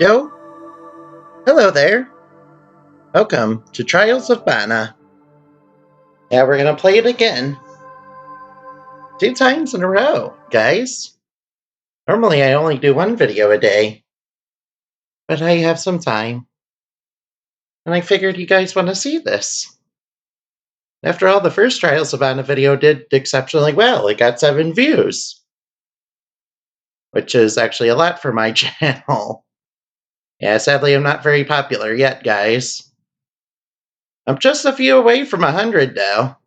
Yo, hello there. Welcome to Trials of Mana. Yeah, we're gonna play it again. 2 times in a row, guys. Normally I only do 1 video a day, but I have some time. And I figured you guys want to see this. After all, the first Trials of Mana video did exceptionally well. It got 7 views. Which is actually a lot for my channel. Yeah, sadly I'm not very popular yet, guys. I'm just a few away from 100 now.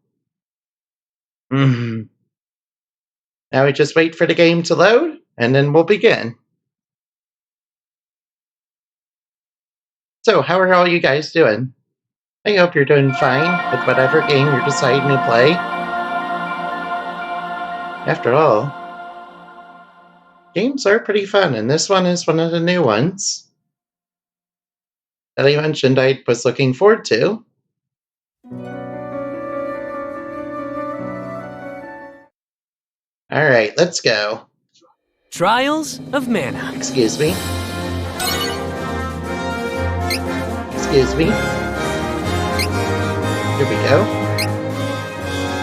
Now we just wait for the game to load, and then we'll begin. So, how are all you guys doing? I hope you're doing fine with whatever game you're deciding to play. After all, games are pretty fun, and this one is one of the new ones that I mentioned I was looking forward to. Alright, let's go. Trials of Mana. Excuse me. Excuse me. Here we go.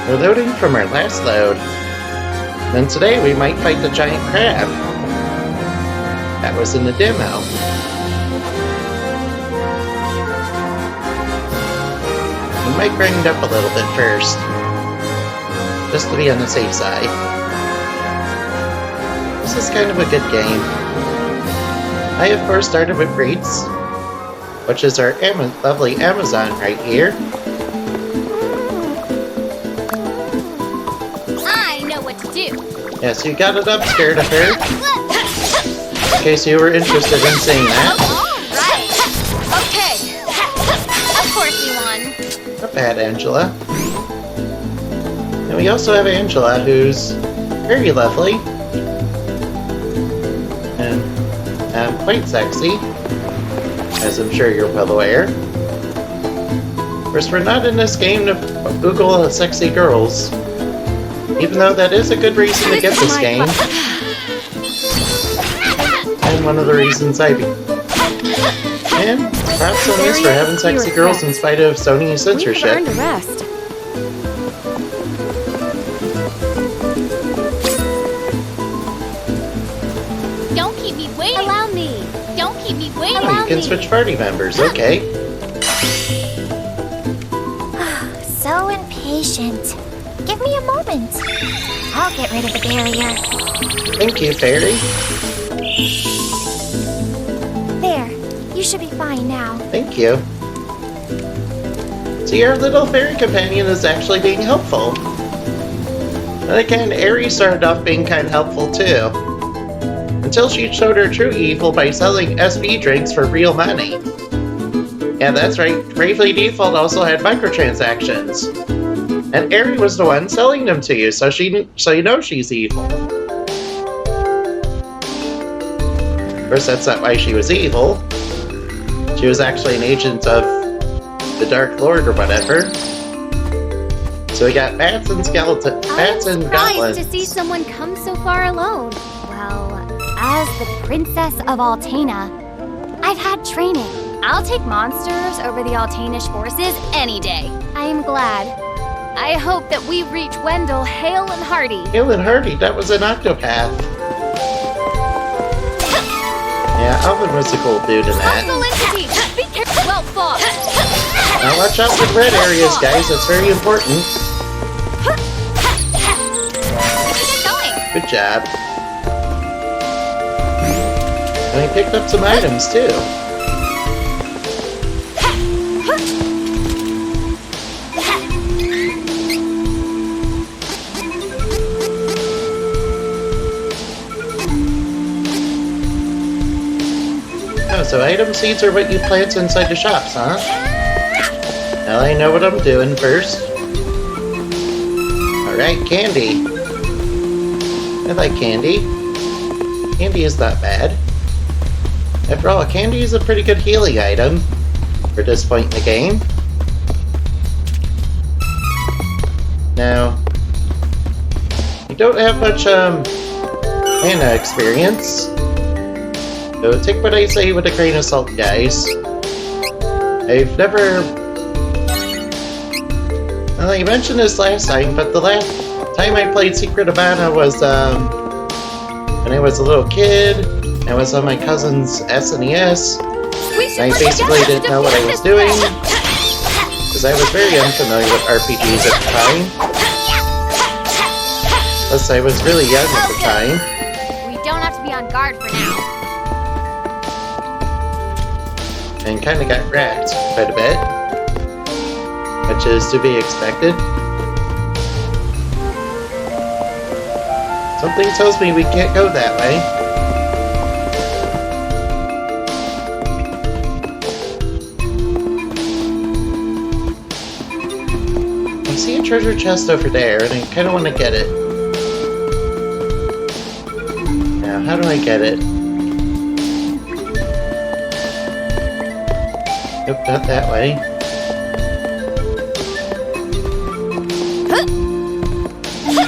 We're loading from our last load. Then today we might fight the giant crab. That was in the demo. We might grind up a little bit first, just to be on the safe side. This is kind of a good game. I of course started with Breeds, which is our lovely Amazon right here. I know what to do. Yes, you got it up scared of her. In case you were interested in seeing that. Alright. Okay. Of course you won. Not bad, Angela. And we also have Angela, who's very lovely. And quite sexy, as I'm sure you're well aware. Of course, we're not in this game to Google sexy girls, even though that is a good reason to get this game. And one of the reasons I beat. And props on this for having sexy girls in spite of Sony censorship. We've earned a rest. Don't keep me waiting. Allow me. Don't keep me waiting. Oh, you can switch party members, okay. So impatient. Give me a moment. I'll get rid of the barrier. Thank you, Fairy. There. You should be fine now. Thank you. See, our little fairy companion is actually being helpful. And again, Aerie started off being kind of helpful too. Until she showed her true evil by selling SB drinks for real money. Yeah, that's right. Bravely Default also had microtransactions. And Aerie was the one selling them to you, so you know she's evil. Of course, that's not why she was evil. She was actually an agent of the Dark Lord or whatever. So we got bats and skeletons, bats and goblins. I'm surprised to see someone come so far alone. Well, as the Princess of Altena, I've had training. I'll take monsters over the Altanish forces any day. I am glad. I hope that we reach Wendell hale and hearty. Hale and hearty, that was an Octopath. Yeah, Alvin was a cool dude in that. Hostile entity! Be careful! Well fought! Now watch out for the red areas, guys. That's very important. Keep going! Good job. And I picked up some items, too. Oh, so item seeds are what you plant inside the shops, huh? Now I know what I'm doing first. Alright, candy. I like candy. Candy is not bad. After all, candy is a pretty good healing item for this point in the game. Now, you don't have much mana experience. So take what I say with a grain of salt, guys. I've never... Well, I mentioned this last time, but the last time I played Secret of Mana was when I was a little kid. I was on my cousin's SNES. And I basically didn't know what I was doing, because I was very unfamiliar with RPGs at the time. Plus, I was really young at the time. We don't have to be on guard for now. And kind of got wrecked quite a bit, which is to be expected. Something tells me we can't go that way. I see a treasure chest over there, and I kind of want to get it. Now, how do I get it? Nope, not that way.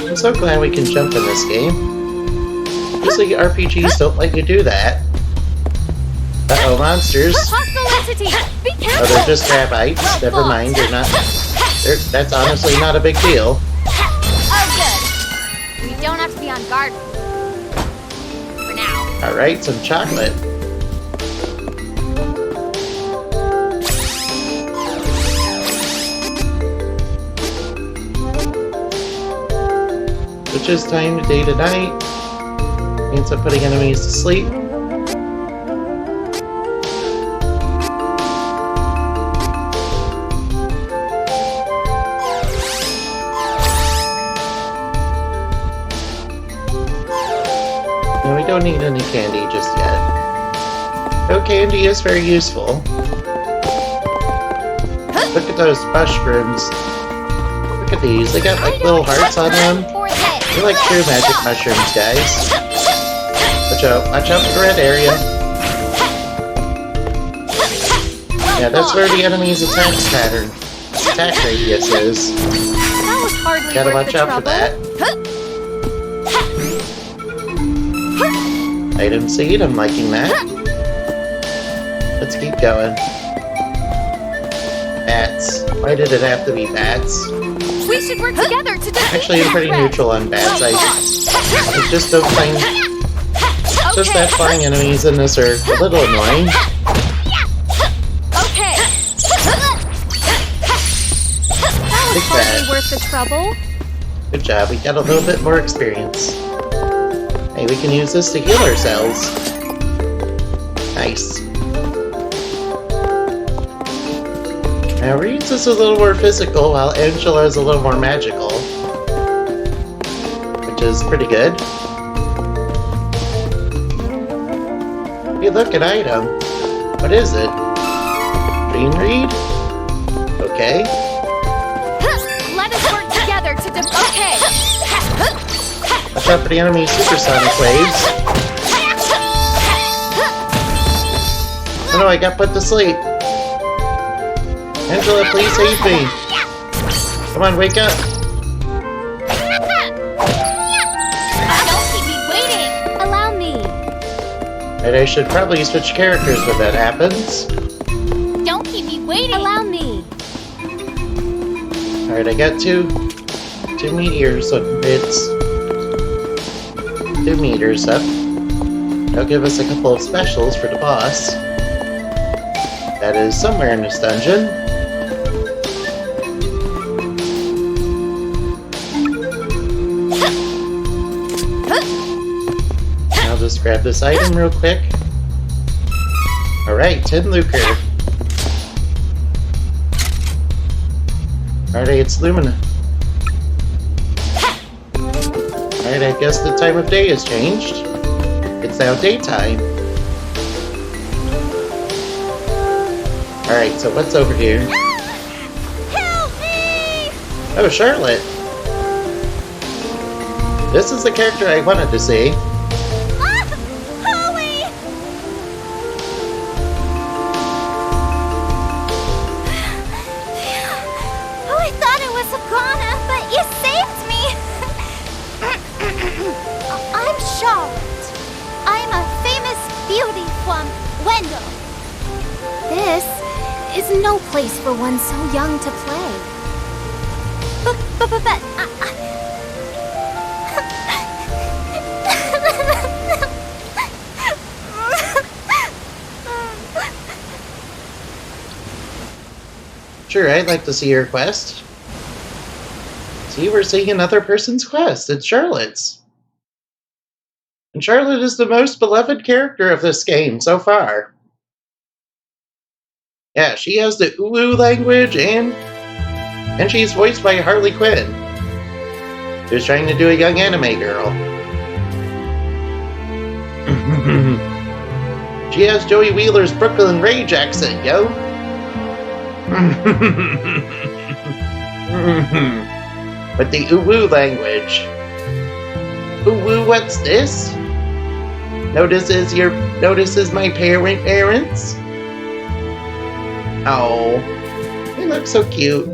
I'm so glad we can jump in this game. Usually RPGs don't let you do that. Uh-oh, monsters. Hostile entity! Be careful! Oh, they're just Rabites. Never mind, they're not... that's honestly not a big deal. Oh, good. We don't have to be on guard for now. Alright, some chocolate. Switches time to day to night. Means I'm putting enemies to sleep. No, we don't need any candy just yet. Though candy is very useful. Look at those mushrooms. Look at these, they got like little hearts on them. They're like true magic mushrooms, guys. Watch out for the red area. Yeah, that's where the enemy's attack radius is. That was hardly Gotta worth watch the out for trouble. that. Item seed, I'm liking that. Let's keep going. Bats. Why did it have to be bats? We should work together to defeat Actually, I'm pretty that threat. neutral on bats. I just don't find... Just that flying enemies in this are a little annoying. Okay. That was hardly worth the trouble. Good job, we got a little bit more experience. Hey, we can use this to heal ourselves. Nice. Now, Reed's is a little more physical, while Angela is a little more magical. Which is pretty good. Hey, look, an item. What is it? Green Reed? Okay. Let us work together to okay. Watch out for the enemy supersonic waves. Oh no, I got put to sleep. Angela, please save me. Come on, wake up. Don't keep me waiting. Allow me. And I should probably switch characters when that happens. Don't keep me waiting. Allow me. Alright, I got two meteors on bits. 2 meters up. That'll give us a couple of specials for the boss. That is somewhere in this dungeon. I'll just grab this item real quick. Alright, 10 lucre. Alright, it's Lumina. Alright, I guess the time of day has changed. It's now daytime. Alright, so what's over here? Help me! Oh, Charlotte! This is the character I wanted to see. Holly! Oh, I thought it was Iguana, but you saved me! I'm Charlotte. I'm a famous beauty is no place for one so young to play. But, Sure, I'd like to see your quest. See, we're seeing another person's quest. It's Charlotte's. And Charlotte is the most beloved character of this game so far. Yeah, she has the uwu language and she's voiced by Harley Quinn, who's trying to do a young anime girl. She has Joey Wheeler's Brooklyn Rage accent, yo. With the uwu language. Uwu, what's this? Notices my parents? Oh, they look so cute.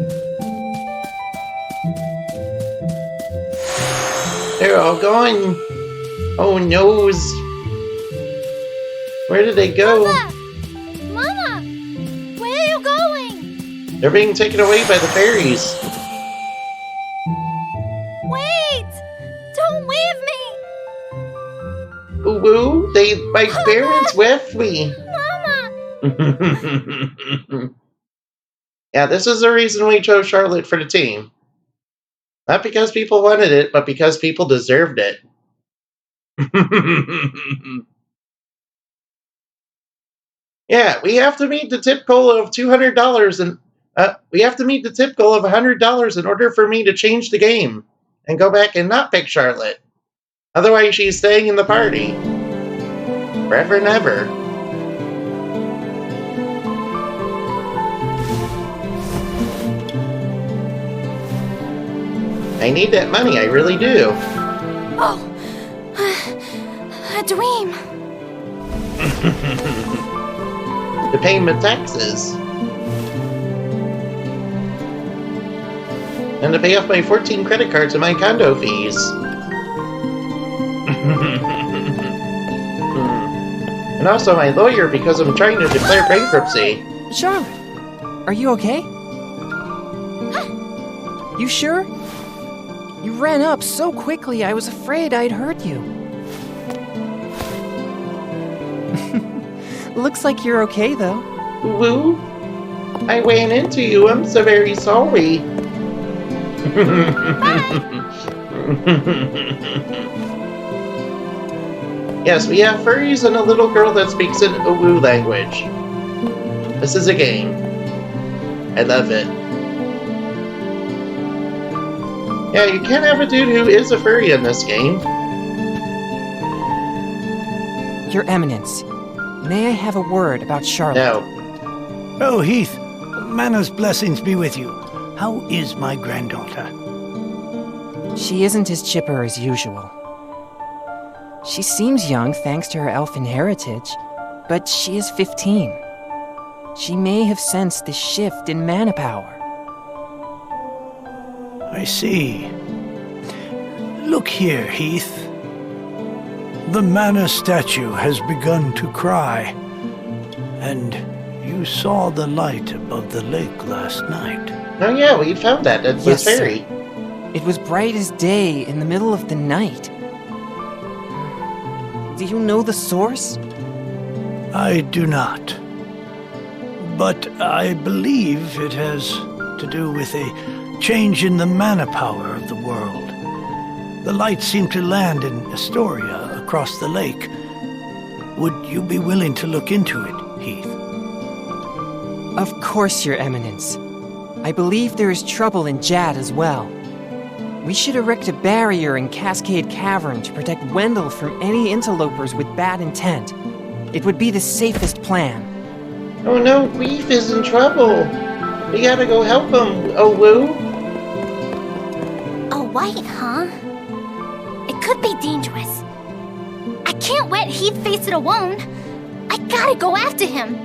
They're all gone. Oh, noes. Where did they go? Mama! Where are you going? They're being taken away by the fairies. Wait! Don't leave me! Uwu, my parents left me. Mama! Yeah, this is the reason we chose Charlotte for the team. Not because people wanted it, but because people deserved it. Yeah, we have to meet the tip goal of $200 and we have to meet the tip goal of $100 in order for me to change the game and go back and not pick Charlotte. Otherwise, she's staying in the party forever and ever. I need that money, I really do. Oh, a dream. To pay my taxes. And to pay off my 14 credit cards and my condo fees. And also my lawyer because I'm trying to declare bankruptcy. Charlotte, are you okay? You sure? You ran up so quickly, I was afraid I'd hurt you. Looks like you're okay, though. Woo? I ran into you. I'm so very sorry. Yes, we have furries and a little girl that speaks in uwu language. This is a game. I love it. Yeah, you can't have a dude who is a furry in this game. Your Eminence, may I have a word about Charlotte? No. Oh, Heath, Mana's blessings be with you. How is my granddaughter? She isn't as chipper as usual. She seems young thanks to her elfin heritage, but she is 15. She may have sensed the shift in mana power. I see. Look here, Heath. The mana statue has begun to cry, and you saw the light above the lake last night. Oh yeah, we found that. It was Yes, sir. fairy. It was bright as day in the middle of the night. Do you know the source? I do not. But I believe it has to do with a change in the mana power of the world. The light seemed to land in Astoria across the lake. Would you be willing to look into it, Heath? Of course, Your Eminence. I believe there is trouble in Jad as well. We should erect a barrier in Cascade Cavern to protect Wendell from any interlopers with bad intent. It would be the safest plan. Oh no, Queef is in trouble. We gotta go help him, oh woo. A white, huh? It could be dangerous. I can't let Heath face it alone. I gotta go after him.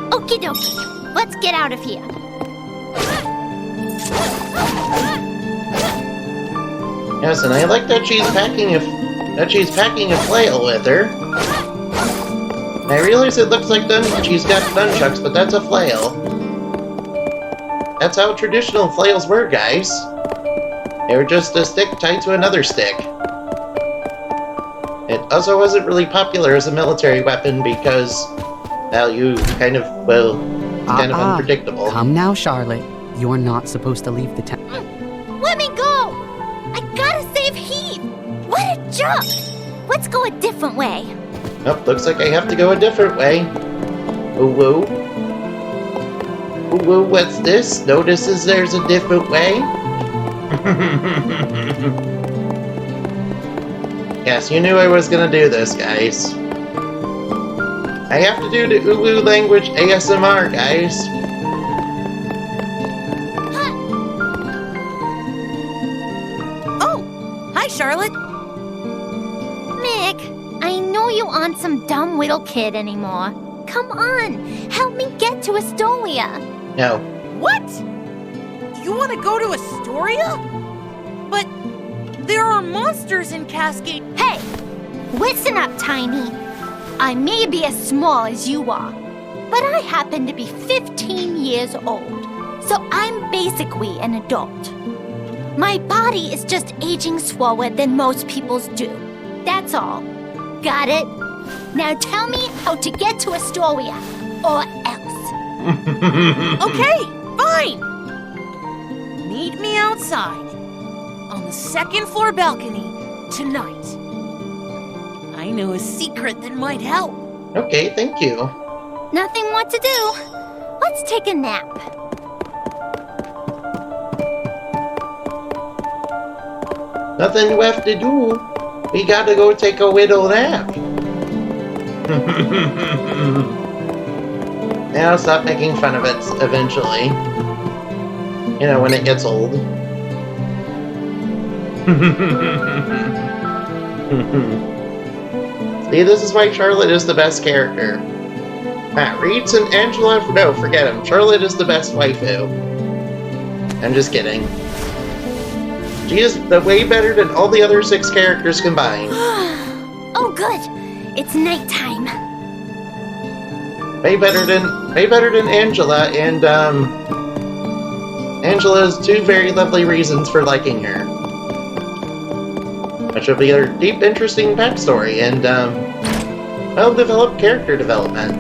Okie dokie, let's get out of here. Yes, and I like that she's packing a flail with her. I realize it looks like she's got nunchucks, but that's a flail. That's how traditional flails were, guys. They were just a stick tied to another stick. It also wasn't really popular as a military weapon because, well, it's kind of unpredictable. Come now, Charlotte. You're not supposed to leave the town. Let me go! I gotta save Heath! What a jerk! Let's go a different way. Oh, looks like I have to go a different way. Ooh, woo. Ooh, woo, what's this? Notices there's a different way? Yes, you knew I was gonna do this, guys. I have to do the Uwu language ASMR, guys. Oh, hi, Charlotte. Mick, I know you aren't some dumb little kid anymore. Come on, help me get to Astoria. No. What? You want to go to Astoria? But there are monsters in Cascade. Hey, listen up, Tiny. I may be as small as you are, but I happen to be 15 years old, so I'm basically an adult. My body is just aging slower than most people's do. That's all. Got it? Now tell me how to get to Astoria, or else. Okay, fine. Meet me outside on the second floor balcony tonight. I know a secret that might help. Okay, thank you. Nothing more to do. Let's take a nap. Nothing left to do. We gotta go take a little nap. Now stop making fun of it eventually. You know, when it gets old. See, this is why Charlotte is the best character. Matt Reeds and Angela, no, forget him. Charlotte is the best waifu. I'm just kidding. She is way better than all the other 6 characters combined. Oh, good. It's nighttime. Way better than Angela, and Angela has 2 very lovely reasons for liking her. Which will be her deep, interesting backstory and, well-developed character development.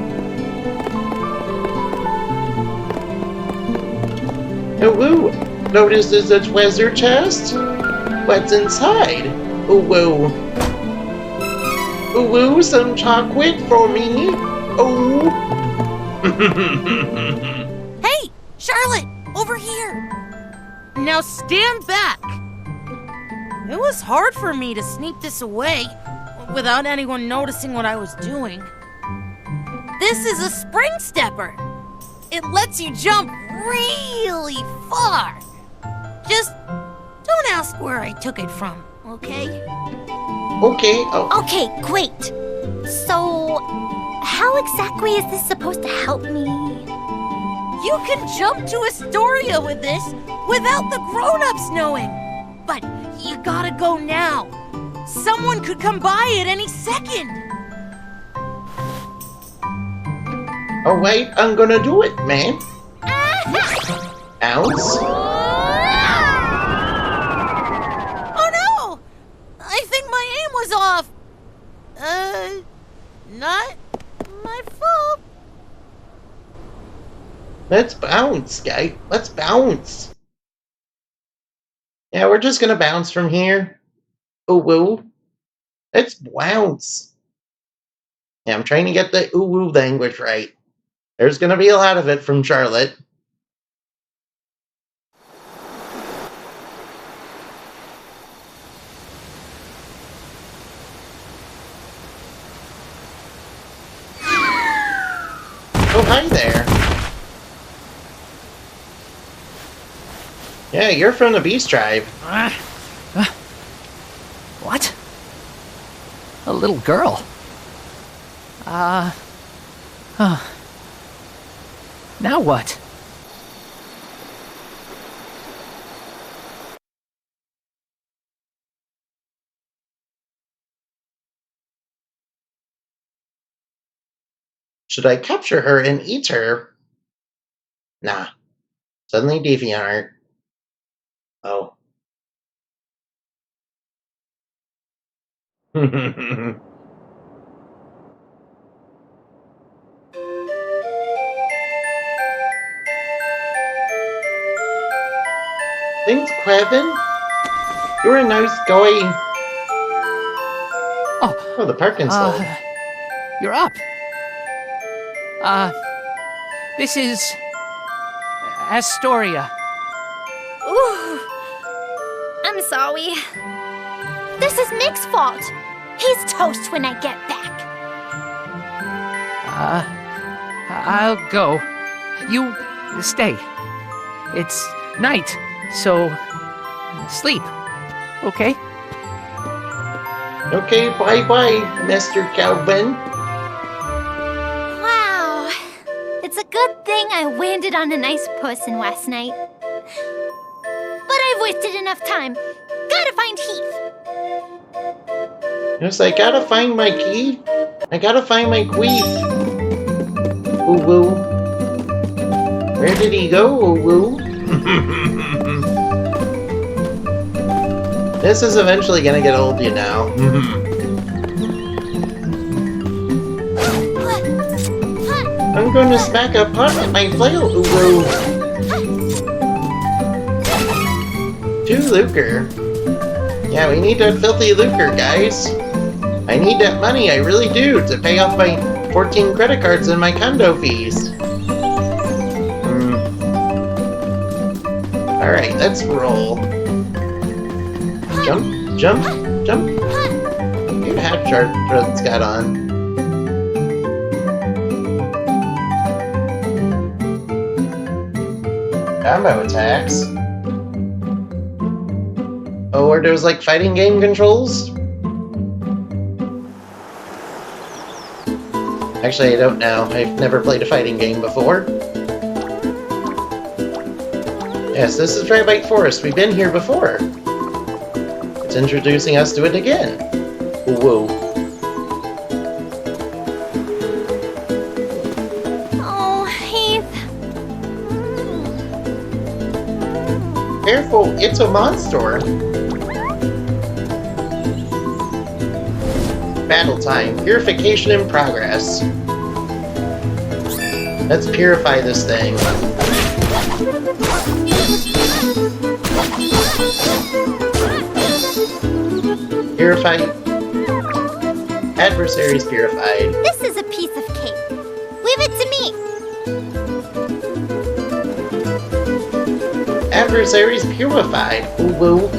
Oh, woo! Notice there's a treasure chest? What's inside? Oh, woo! Oh, woo! Some chocolate for me? Oh! Hey, Charlotte, over here. Now stand back. It was hard for me to sneak this away without anyone noticing what I was doing. This is a spring stepper. It lets you jump really far. Just don't ask where I took it from, okay? Okay, oh. Okay, great. So, how exactly is this supposed to help me? You can jump to Astoria with this without the grown-ups knowing. But you gotta go now. Someone could come by at any second. Oh wait, I'm gonna do it, man. Ounce? Oh no! I think my aim was off. Not my fault. Let's bounce, guy. Let's bounce. Yeah, we're just gonna bounce from here. Ooh woo. Let's bounce. Yeah, I'm trying to get the ooh woo language right. There's gonna be a lot of it from Charlotte. Oh, hi there. Yeah, you're from the Beast Tribe. What? A little girl? Now what? Should I capture her and eat her? Nah. Suddenly DeviantArt. Oh. Thanks, Quevin. You're a nice guy. Oh, the parking stall. You're up. This is Astoria. Ooh. I'm sorry. This is Mick's fault. He's toast when I get back. I'll go. You stay. It's night, so sleep. Okay? Okay, bye-bye, Mr. Calvin. Wow. It's a good thing I landed on a nice person last night. But I've wasted enough time. Gotta find Heath. Yes, I gotta find my key. I gotta find my queef. Ooh woo. Where did he go, ooh woo? This is eventually gonna get old, you know. I'm going to smack a pot with my flail, ooh woo. 2 lucre. Yeah, we need that filthy lucre, guys. I need that money, I really do, to pay off my 14 credit cards and my condo fees. Alright, let's roll. Jump, jump, jump. Good hat Charwotte's got on. Combo attacks. Oh, are those like fighting game controls? Actually, I don't know. I've never played a fighting game before. Yes, this is Dry Forest. We've been here before. It's introducing us to it again. Whoa. Oh, Heath. Careful, it's a monster. Battle time. Purification in progress. Let's purify this thing. Purified. Adversaries purified. This is a piece of cake. Leave it to me. Adversaries purified. Ooh woo.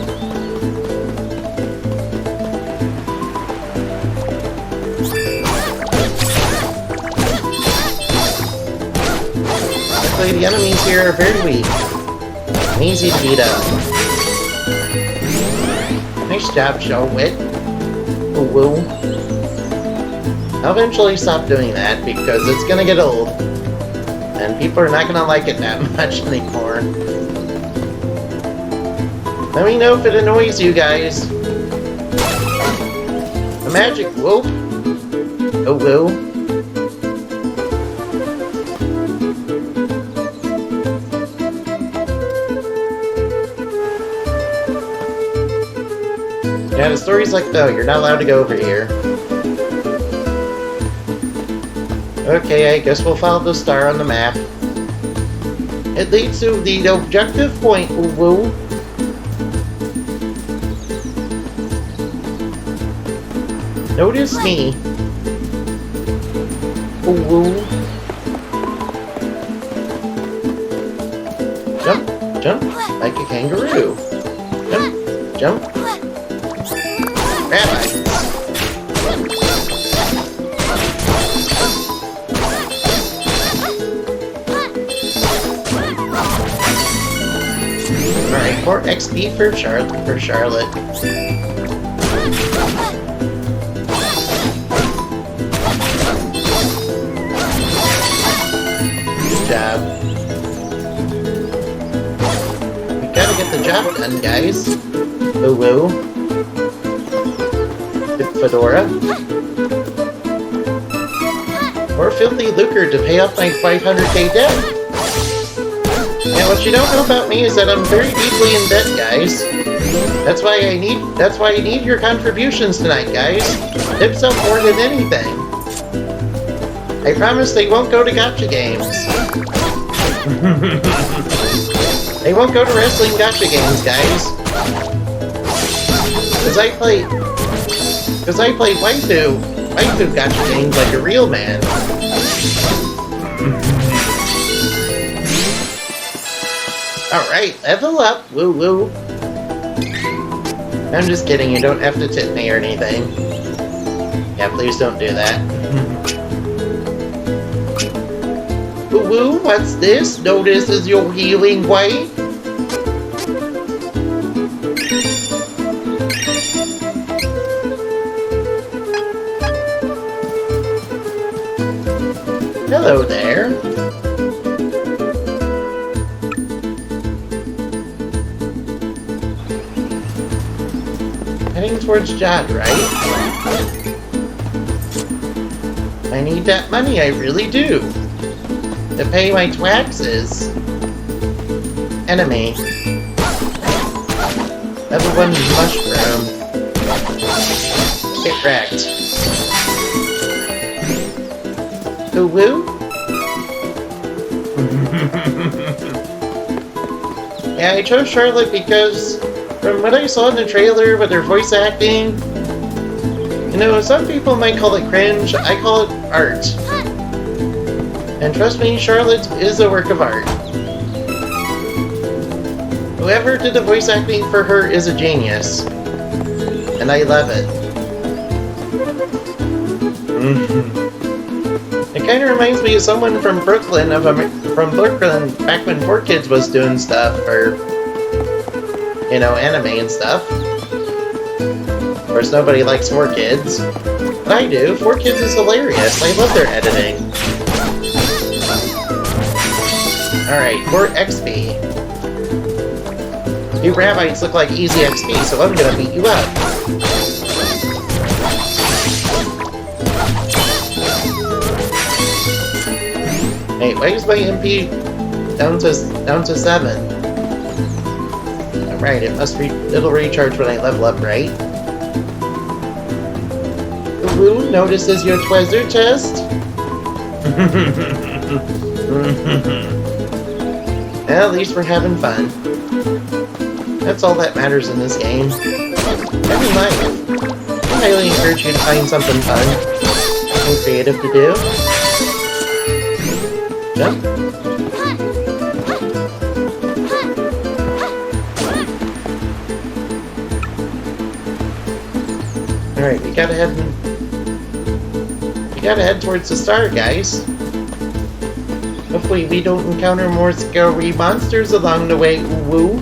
Luckily, the enemies here are very weak. Easy to beat up. Nice job, Charwotte. Ooh woo. I'll eventually stop doing that because it's gonna get old. And people are not gonna like it that much anymore. Let me know if it annoys you guys. The magic whoop. Oh woo. Yeah, the story's like, though, you're not allowed to go over here. Okay, I guess we'll follow the star on the map. It leads to the objective point, ooh woo. Notice me. Ooh woo. Jump, jump, like a kangaroo. Jump, jump. Rabbi. Alright, 4 XP for Charlotte. Good job. We gotta get the job done, guys. Ooh woo. Fedora. or filthy lucre to pay off my 500k debt. And what you don't know about me is that I'm very deeply in debt, guys. That's why I need your contributions tonight, guys. Tips up more than anything. I promise they won't go to gacha games. They won't go to wrestling gacha games, guys. Cause I play waifu gacha games like a real man. Alright, level up, woo woo. I'm just kidding, you don't have to tip me or anything. Yeah, please don't do that. Woo woo, what's this? No, this is your healing way? Hello there. Heading towards Jad, right? I need that money, I really do. To pay my taxes. Enemy. Level 1 mushroom. Get wrecked. Woo-woo? Yeah, I chose Charlotte because from what I saw in the trailer with her voice acting, you know, some people might call it cringe, I call it art. And trust me, Charlotte is a work of art. Whoever did the voice acting for her is a genius. And I love it. It kind of reminds me of someone from Brooklyn, back when 4Kids was doing stuff, or, you know, anime and stuff. Of course, nobody likes 4Kids. But I do. 4Kids is hilarious. I love their editing. Alright, more XP. You rabbits look like easy XP, so I'm gonna beat you up. Hey, why is my MP down to 7? Alright, it'll recharge when I level up, right? Ooh, notices your treasure chest? Well, at least we're having fun. That's all that matters in this game. Every life. I highly encourage you to find something fun and creative to do. Jump. Alright, we gotta head towards the star, guys. Hopefully we don't encounter more scary monsters along the way, woo.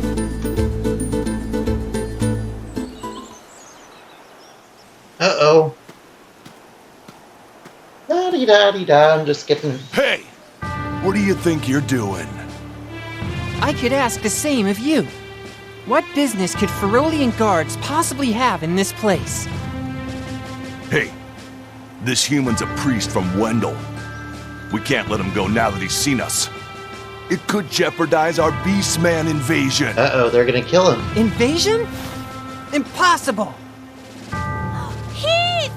Uh-oh. La-di-da-di-da, I'm just getting... Hey! What do you think you're doing? I could ask the same of you. What business could Ferolian guards possibly have in this place? Hey, this human's a priest from Wendell. We can't let him go now that he's seen us. It could jeopardize our Beastman invasion. Uh-oh, they're gonna kill him. Invasion? Impossible! Heath!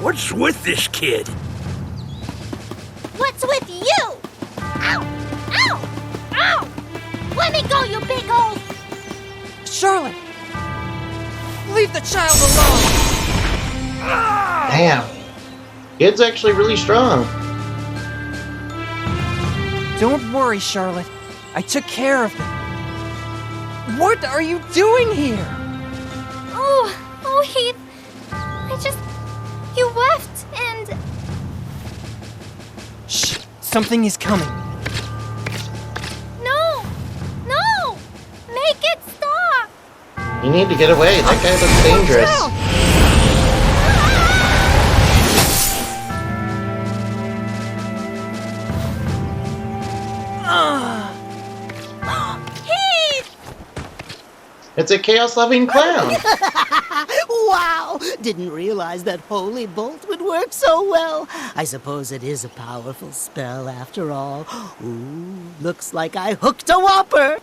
What's with this kid? What's with you? Ow! Ow! Ow! Let me go, you big old... Charlotte! Leave the child alone! Damn. Kid's actually really strong. Don't worry, Charlotte. I took care of them. What are you doing here? Oh, Heath. You left, and... Shh! Something is coming. No! Make it stop! You need to get away. That guy looks dangerous. Heath! It's a chaos-loving clown. Wow! Didn't realize that Holy Bolt would work so well. I suppose it is a powerful spell after all. Ooh, looks like I hooked a whopper.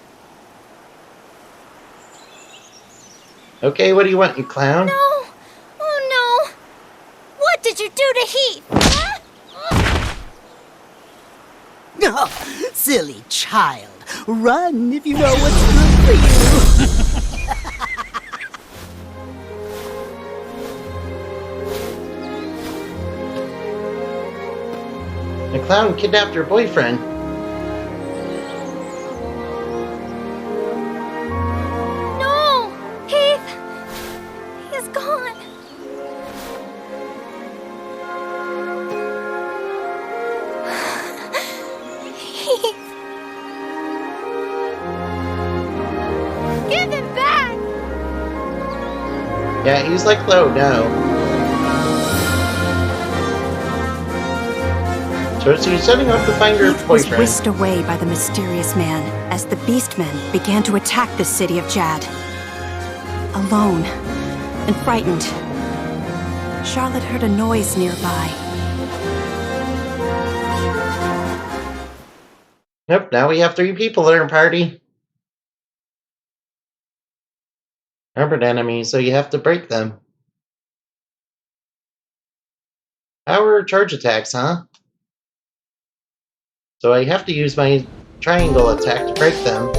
Okay, what do you want, you clown? No! Oh no! What did you do to Heath? Huh? Oh, silly child. Run if you know what's good for you. The clown kidnapped her boyfriend. No! Heath! He's gone. Heath! Give him back! Yeah, he's like, oh no. So she's setting off to find her Heath was boyfriend. whisked away by the mysterious man as the Beastmen began to attack the city of Jad. Alone and frightened, Charlotte heard a noise nearby. Yep, now we have 3 people in our party. Armored enemies, so you have to break them. Power charge attacks, huh? So I have to use my triangle attack to break them.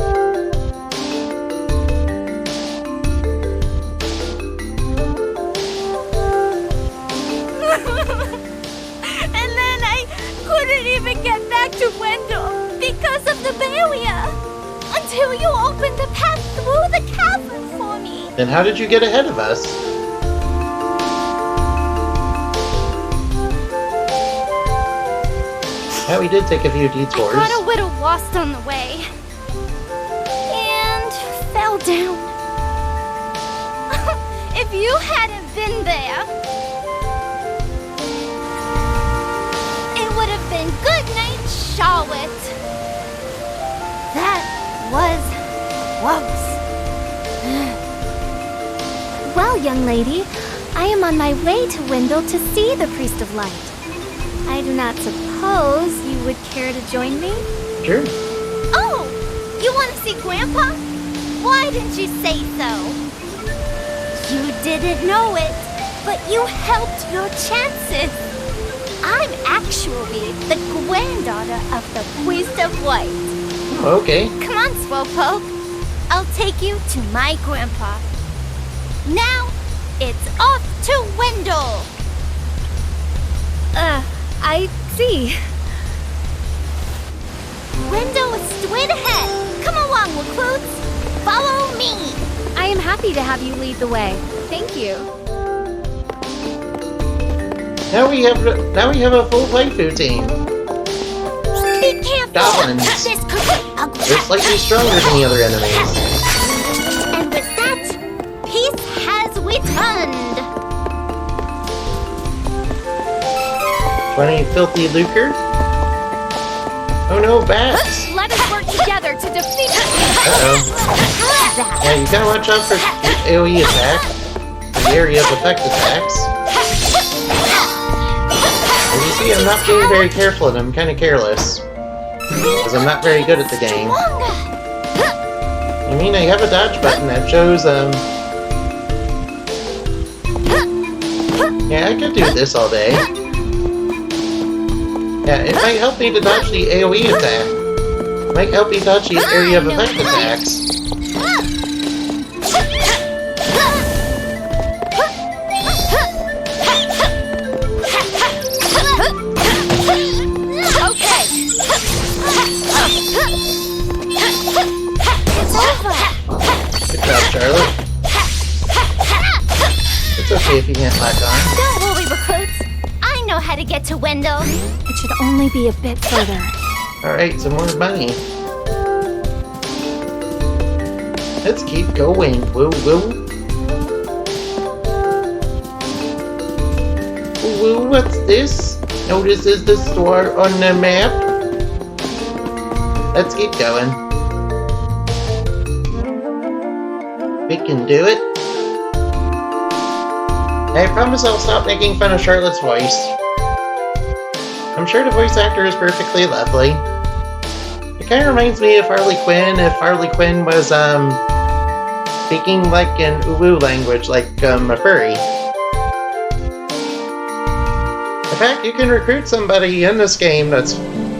And then I couldn't even get back to Wendell because of the barrier. Until you opened the path through the cavern for me. Then how did you get ahead of us? Yeah, we did take a few detours. I got a little lost on the way. And fell down. If you hadn't been there, It would have been good night, Charwotte. That was close. well, young lady, I am on my way to Wendell to see the Priest of Light. I do not suppose you would care to join me? Sure. Oh, you want to see Grandpa? Why didn't you say so? You didn't know it, but you helped your chances. I'm actually the granddaughter of the Priest of Light. Oh, okay. Come on, Slowpoke. I'll take you to my grandpa. Now, it's off to Wendell. I see. Wendell is straight ahead. Come along, recruits. Follow me. I am happy to have you lead the way. Thank you. Now we have a full waifu team. Be careful. Goblins. This cookie. They're slightly stronger than the other enemies. And with that, peace has returned. 20 filthy lucre. Oh no, bats! Let us work together to defeat them. Uh-oh. Yeah, you gotta watch out for your AoE attack. The area of effect attacks. As you see, I'm not being very careful and I'm kinda careless. Because I'm not very good at the game. I mean, I have a dodge button that shows, yeah, I could do this all day. Yeah, it might help me to dodge the AoE attack. It might help me dodge the area of effect attacks. Okay. It's over. Good job, Charlotte. It's okay if you can't lock on. Don't worry, recruits. I know how to get to Wendell. It should only be a bit further. Alright, some more money. Let's keep going. Woo woo. Woo woo, what's this? Notice is the store on the map. Let's keep going. We can do it. I promise I'll stop making fun of Charlotte's voice. I'm sure the voice actor is perfectly lovely. It kind of reminds me of Harley Quinn if Harley Quinn was, speaking like an uwu language, like, a furry. In fact, you can recruit somebody in this game that's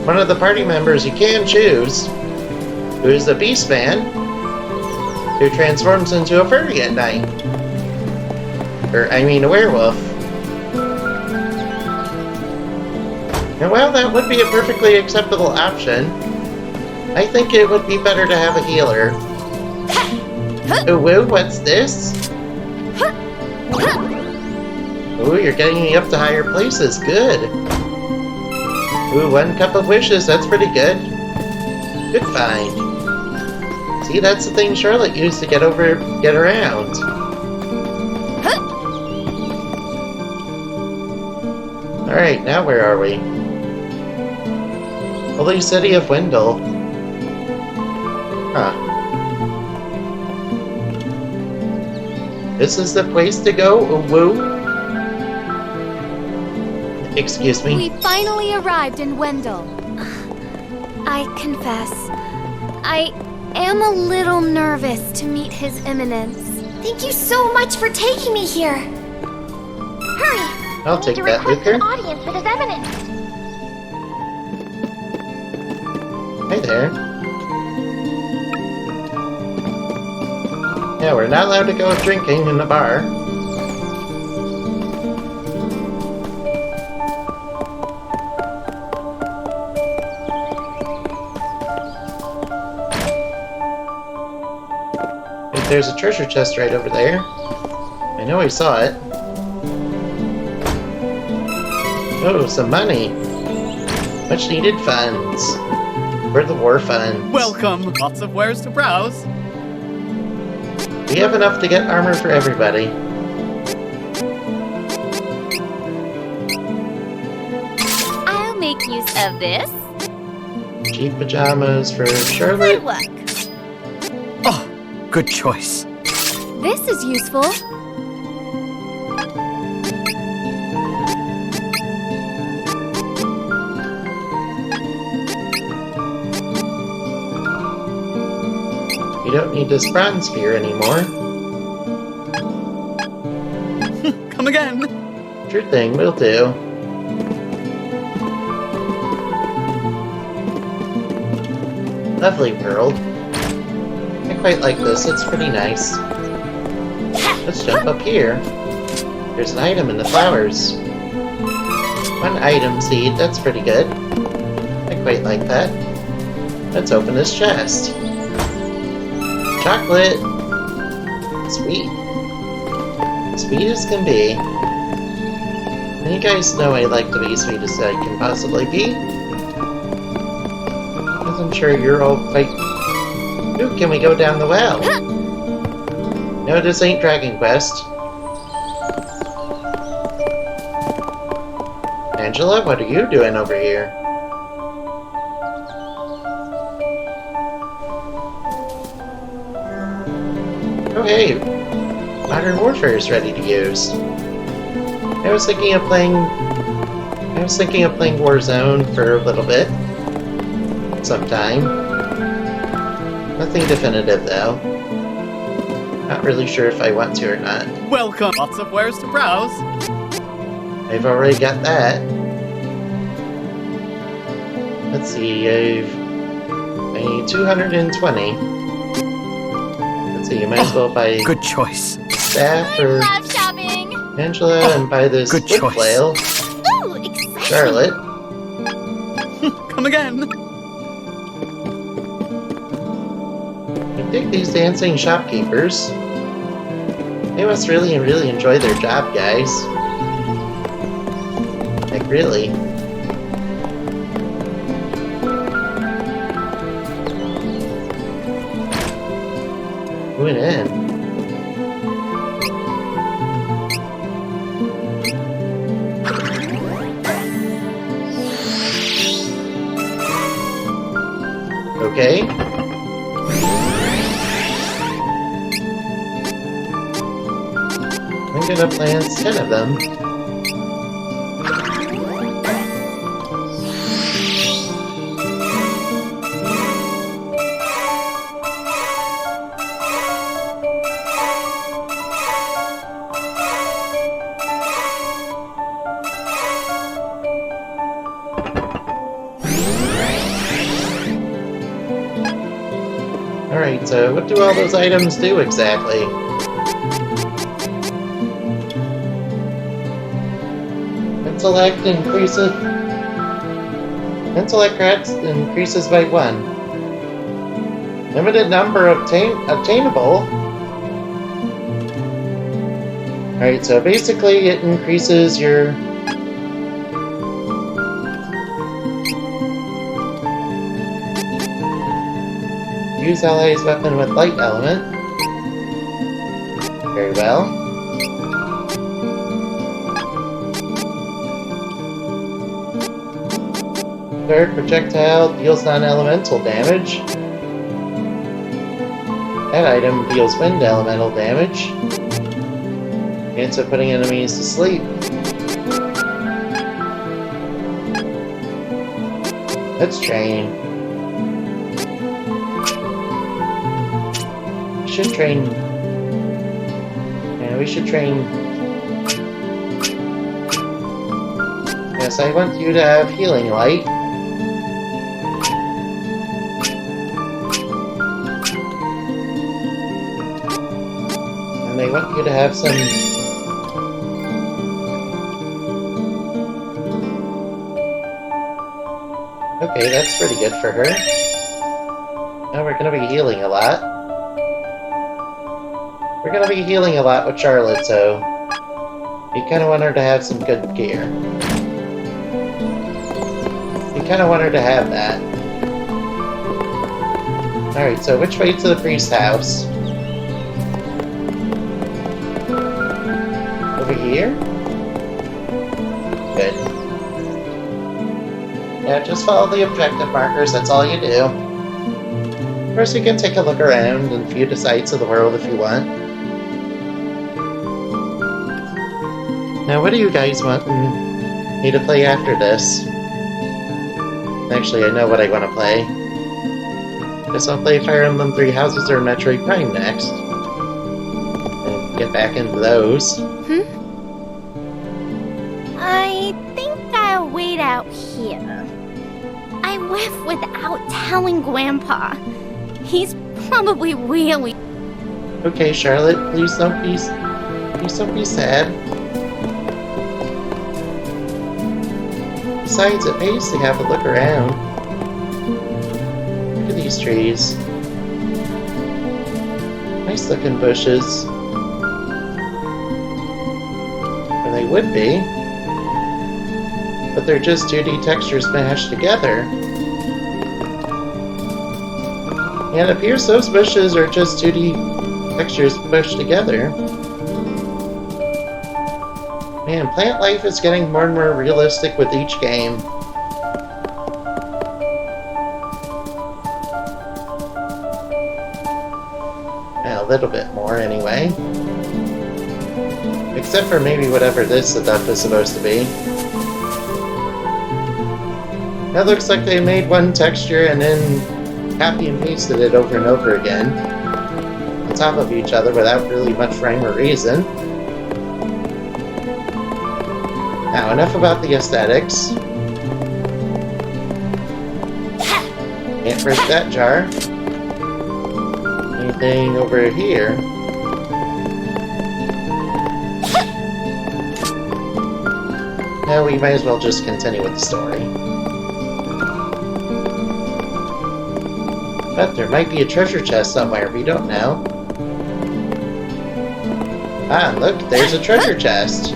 one of the party members you can choose, who is a beast man, who transforms into a furry at night. Or, I mean, a werewolf. And while that would be a perfectly acceptable option, I think it would be better to have a healer. Ooh, what's this? Ooh, you're getting me up to higher places. Good. Ooh, 1 cup of wishes. That's pretty good. Good find. See, that's the thing Charlotte used to get around. Alright, now where are we? Holy City of Wendell. Huh. This is the place to go, woo? Excuse me? We finally arrived in Wendell. I confess, I am a little nervous to meet His Eminence. Thank you so much for taking me here. Hurry! I'll take that, Luther. An audience with His Eminence. Hi there. Yeah, we're not allowed to go drinking in the bar. Wait, there's a treasure chest right over there. I know I saw it. Oh, some money. Much needed funds. For the war funds. Welcome! Lots of wares to browse. We have enough to get armor for everybody. I'll make use of this. Cheap pajamas for Good Charlotte. luck. Oh, good choice. This is useful. You don't need this bronze spear anymore. Come again. Sure thing, will do. Lovely world. I quite like this, it's pretty nice. Let's jump up here. There's an item in the flowers. 1 item seed, that's pretty good. I quite like that. Let's open this chest. Chocolate! Sweet. Sweet as can be. And you guys know I like to be sweet as I can possibly be. Because I'm sure you're all quite... Ooh, can we go down the well? No, this ain't Dragon Quest. Angela, what are you doing over here? Oh hey, Modern Warfare is ready to use. I was thinking of playing Warzone for a little bit. Sometime. Nothing definitive though. Not really sure if I want to or not. Welcome! Lots of wares to browse. I've already got that. Let's see, I need 220. So you might as well buy good choice. Staff for Love shopping. Angela and buy this good wood choice. flail. Ooh, exciting. Charlotte. Come again. I dig these dancing shopkeepers. They must really enjoy their job, guys. Like really. Who went in? Okay. I'm gonna plant 10 of them. Alright, so what do all those items do exactly? Intellect increases... Intellect cracks increases by 1. Limited number obtainable. Alright, so basically it increases your... Use ally's weapon with light element. Very well. Third projectile deals non-elemental damage. That item deals wind elemental damage. Chance of putting enemies to sleep. Let's train. We should train. Yeah, we should train. Yes, I want you to have healing light. And I want you to have some... Okay, that's pretty good for her. Now we're gonna be healing a lot. We're gonna be healing a lot with Charlotte, so you kinda want her to have some good gear. You kinda want her to have that. Alright, so which way to the priest's house? Over here? Good. Yeah, just follow the objective markers, that's all you do. Of course, you can take a look around and view the sights of the world if you want. Now, what do you guys want me to play after this? Actually, I know what I want to play. Guess I'll play Fire Emblem 3 Houses or Metroid Prime next. And get back into those. I think I'll wait out here. I left without telling Grandpa. He's probably really... Okay, Charlotte, please don't be sad. Besides, it pays to have a look around. Look at these trees. Nice looking bushes. Or they would be. But they're just 2D textures mashed together. And it appears those bushes are just 2D textures pushed together. Man, plant life is getting more and more realistic with each game. Yeah, a little bit more anyway. Except for maybe whatever this stuff is supposed to be. That looks like they made one texture and then copy and pasted it over and over again on top of each other without really much rhyme or reason. Now, enough about the aesthetics. Can't break that jar. Anything over here? Now we might as well just continue with the story. But there might be a treasure chest somewhere, we don't know. Ah, look, there's a treasure chest.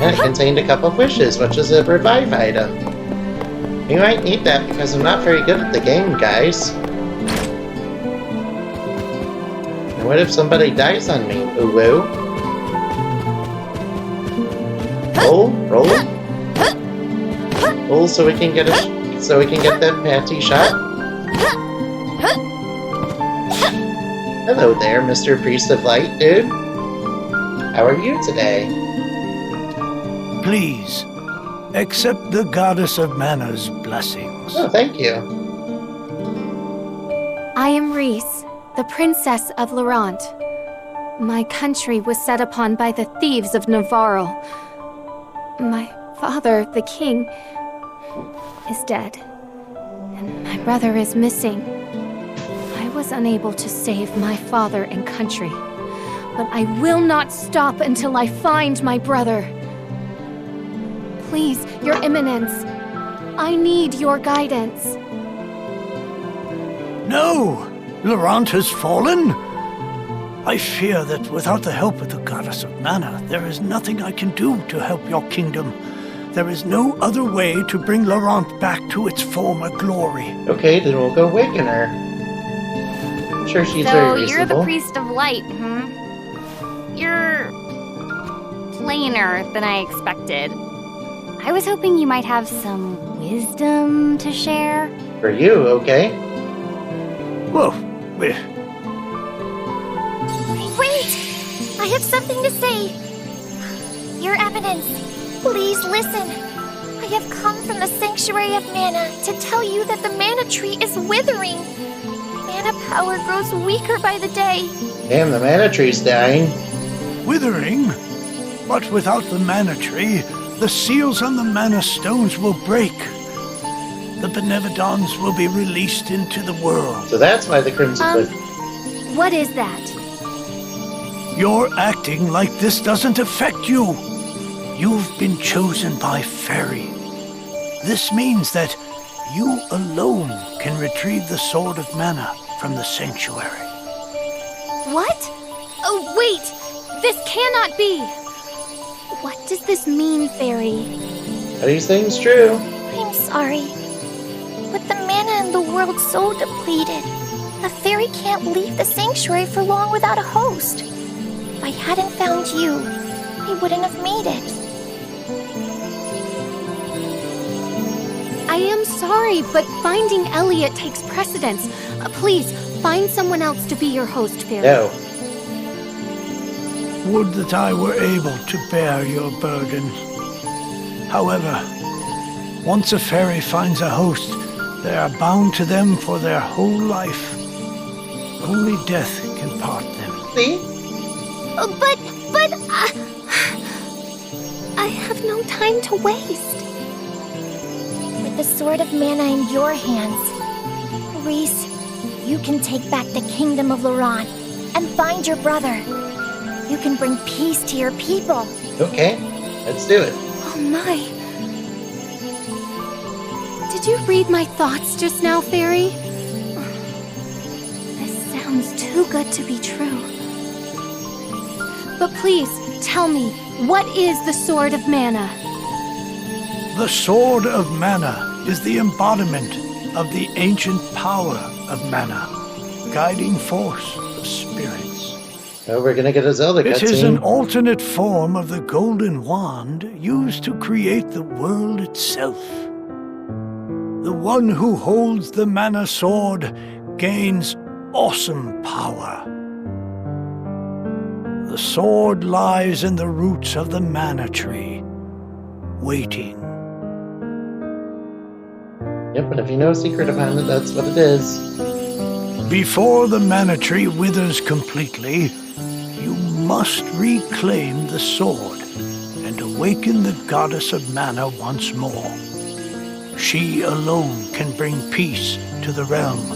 And it contained a couple of wishes, which is a revive item. We might need that because I'm not very good at the game, guys. And what if somebody dies on me? Ooh-woo. Roll. Roll so we can get that patty shot. Hello there, Mr. Priest of Light, dude. How are you today? Please, accept the Goddess of Mana's blessings. Oh, thank you. I am Reese, the Princess of Laurent. My country was set upon by the thieves of Navarro. My father, the king, is dead, and my brother is missing. I was unable to save my father and country, but I will not stop until I find my brother. Please, Your Eminence, I need your guidance. No! Laurent has fallen? I fear that without the help of the Goddess of Mana, there is nothing I can do to help your kingdom. There is no other way to bring Laurent back to its former glory. Okay, then we'll go awaken her. I'm sure she's very reasonable. So you're the priest of light, You're plainer than I expected. I was hoping you might have some wisdom to share. For you, okay? Whoa, Wait! I have something to say. Your Eminence, please listen. I have come from the Sanctuary of Mana to tell you that the mana tree is withering. Mana power grows weaker by the day. Damn, the mana tree's dying. withering? But without the mana tree, the seals on the mana stones will break. The Benevodons will be released into the world. So that's why the Crimson was... What is that? You're acting like this doesn't affect you. You've been chosen by Fairy. This means that you alone can retrieve the Sword of Mana from the Sanctuary. What? Oh, wait! This cannot be! What does this mean, Fairy? Are these things true? I'm sorry. With the mana in the world so depleted, a fairy can't leave the sanctuary for long without a host. If I hadn't found you, I wouldn't have made it. I am sorry, but finding Elliot takes precedence. Please, find someone else to be your host, Fairy. No. Would that I were able to bear your burden. However, once a fairy finds a host, they are bound to them for their whole life. Only death can part them. See? But I have no time to waste. With the Sword of Mana in your hands, Reese, you can take back the Kingdom of Laurent and find your brother. You can bring peace to your people. Okay, let's do it. Oh my. Did you read my thoughts just now, Fairy? This sounds too good to be true. But please, tell me, what is the Sword of Mana? The Sword of Mana is the embodiment of the ancient power of Mana, guiding force of spirits. Oh, we're gonna get a Zelda cutscene. It is an alternate form of the golden wand used to create the world itself. The one who holds the mana sword gains awesome power. The sword lies in the roots of the mana tree, waiting. Yep, but if you know a secret about it, that's what it is. Before the mana tree withers completely, you must reclaim the sword and awaken the goddess of mana once more. She alone can bring peace to the realm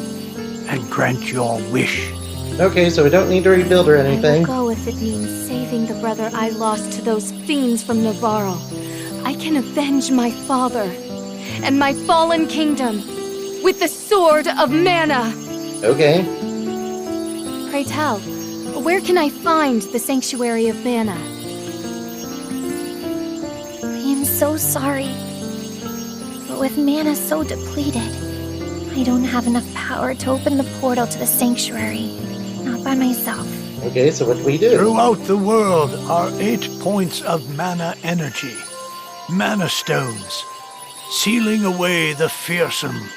and grant your wish. Okay, so we don't need to rebuild or I will anything. go if it means saving the brother I lost to those fiends from Navarro. I can avenge my father and my fallen kingdom with the Sword of Mana. Okay. Pray tell, where can I find the Sanctuary of Mana? I am so sorry. But with mana so depleted, I don't have enough power to open the portal to the sanctuary. Not by myself. Okay, so what do we do? Throughout the world are 8 points of mana energy, mana stones, sealing away the fearsome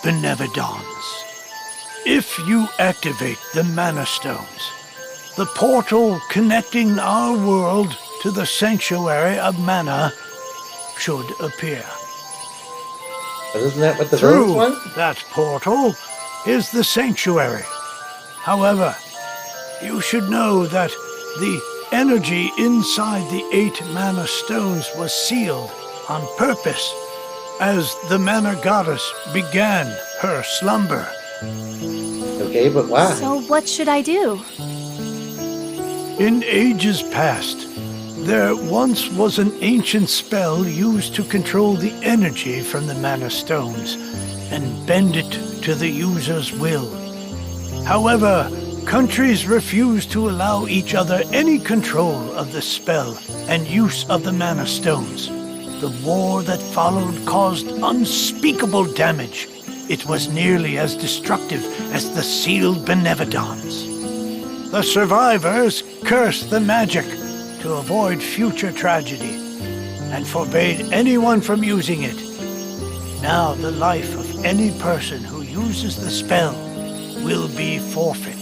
Benevodons. If you activate the mana stones, the portal connecting our world to the sanctuary of mana should appear. But isn't that what the villains Through want? that portal is the sanctuary. However, you should know that the energy inside the 8 mana stones was sealed on purpose as the mana goddess began her slumber. Okay, but why? So what should I do? In ages past, there once was an ancient spell used to control the energy from the mana stones and bend it to the user's will. However, countries refused to allow each other any control of the spell and use of the mana stones. The war that followed caused unspeakable damage. It was nearly as destructive as the sealed benevodons. The survivors cursed the magic to avoid future tragedy and forbade anyone from using it. Now the life of any person who uses the spell will be forfeit.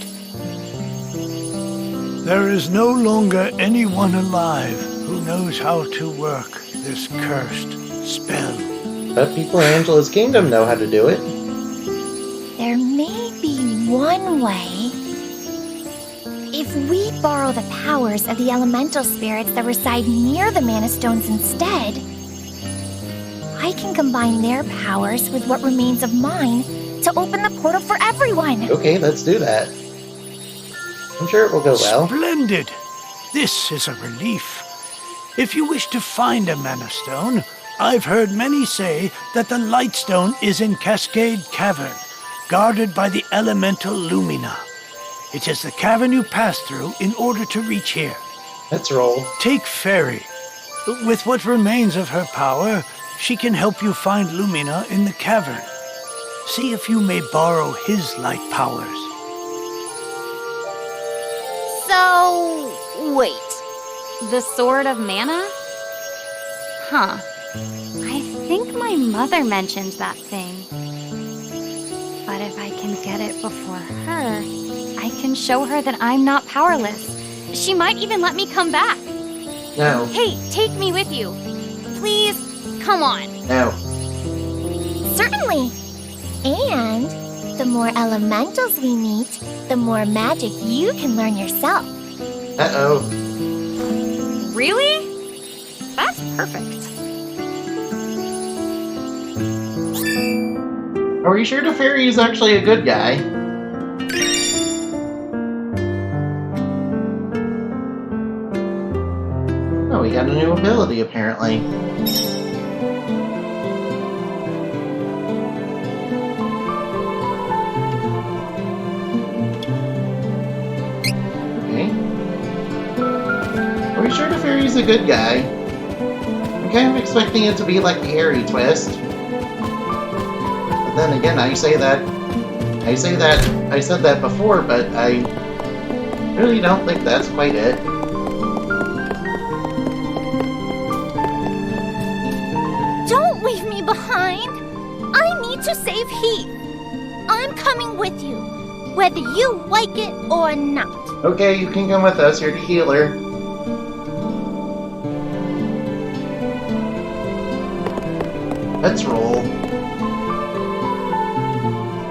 There is no longer anyone alive who knows how to work this cursed spell. But people in Angela's kingdom know how to do it. There may be one way. If we borrow the powers of the elemental spirits that reside near the mana stones instead, I can combine their powers with what remains of mine to open the portal for everyone. Okay, let's do that. I'm sure it will go well. Splendid! This is a relief. If you wish to find a mana stone, I've heard many say that the light stone is in Cascade Cavern, guarded by the elemental Lumina. It is the cavern you pass through in order to reach here. Let's roll. Take Fairy. With what remains of her power, she can help you find Lumina in the cavern. See if you may borrow his light powers. So, wait. The Sword of Mana? Huh. I think my mother mentioned that thing. But if I can get it before her, I can show her that I'm not powerless. She might even let me come back. No. Hey, take me with you. Please, come on. No. Certainly. And the more elementals we meet, the more magic you can learn yourself. Uh-oh. Really? That's perfect. Are we sure the fairy is actually a good guy? Oh, we got a new ability, apparently. Okay. Are we sure the fairy's a good guy? I'm kind of expecting it to be like the Harry twist. But then again, I said that before, but I really don't think that's quite it. Don't leave me behind. I need to save Heath. I'm coming with you, whether you like it or not. Okay, you can come with us. You're the healer. Let's roll.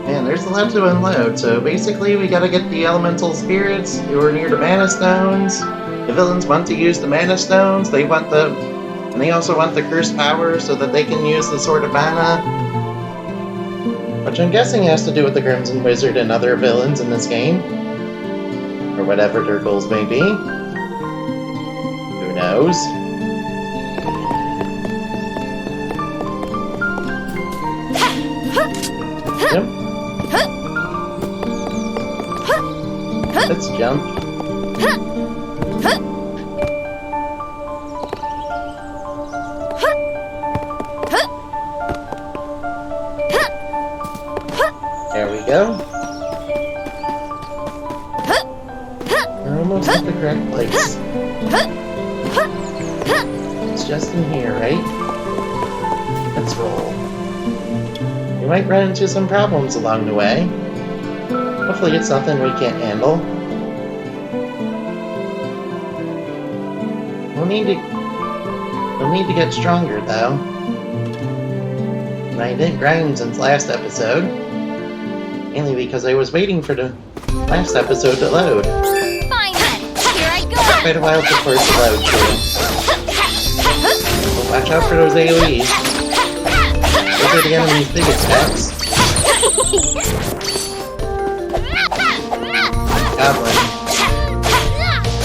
Man, there's a lot to unload. So basically, we gotta get the elemental spirits who are near the mana stones. The villains want to use the mana stones. They also want the cursed power so that they can use the Sword of Mana. Which I'm guessing has to do with the Crimson Wizard and other villains in this game. Or whatever their goals may be. Who knows? Yep. Let's jump. There we go. We're almost at the correct place. It's just in here, right? Let's roll. We might run into some problems along the way. Hopefully it's nothing we can't handle. We'll need to get stronger, though. And I didn't grind since last episode. Mainly because I was waiting for the last episode to load. Fine then, here I go! Quite a while before it to load, too. So watch out for those AoEs. Those are the enemy's big attacks. Goblin.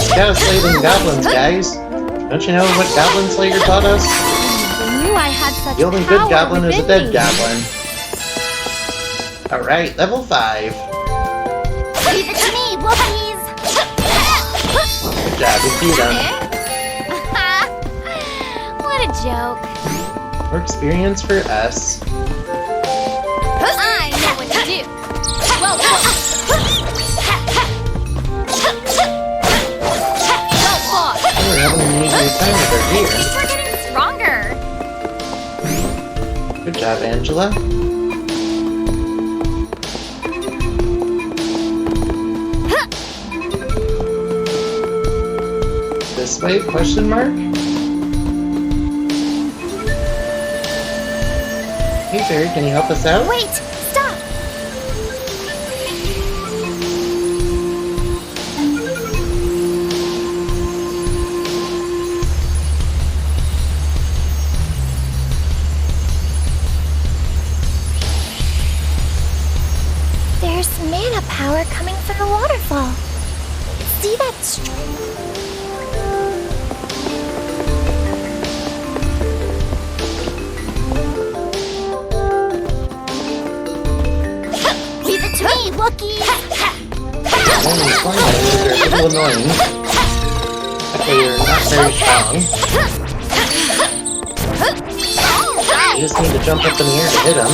You gotta slay them goblins, guys. Don't you know what Goblin Slayer taught us? I knew I had such The only power good goblin is a within dead me. goblin. Alright, level 5. Leave it to me, Wookies! Good job, you beat him. What a joke. More experience for us. I know what to do. Whoa, whoa. We're having an easier time with our gear. Things are getting stronger. Good job, Angela. This way, question mark? Hey Fairy, can you help us out? Wait, stop. There's mana power coming from the waterfall. See that Leave it to me, Wookie! Only flying are a little annoying. Okay, you're not very strong. You just need to jump up in the air to hit him.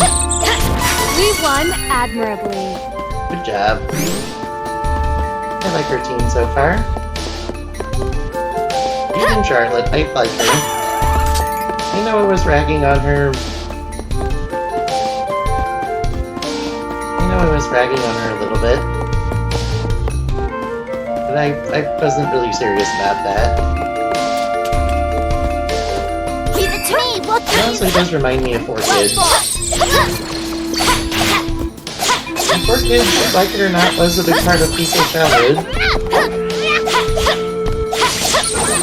We won admirably. Good job. I like her team so far. Even Charlotte, I like her. I know I was ragging on her. A little bit. But I wasn't really serious about that. Leave it to me, Wookie! It honestly does remind me of 4Kids. 4Kids, like it or not, was a big part of people's childhood.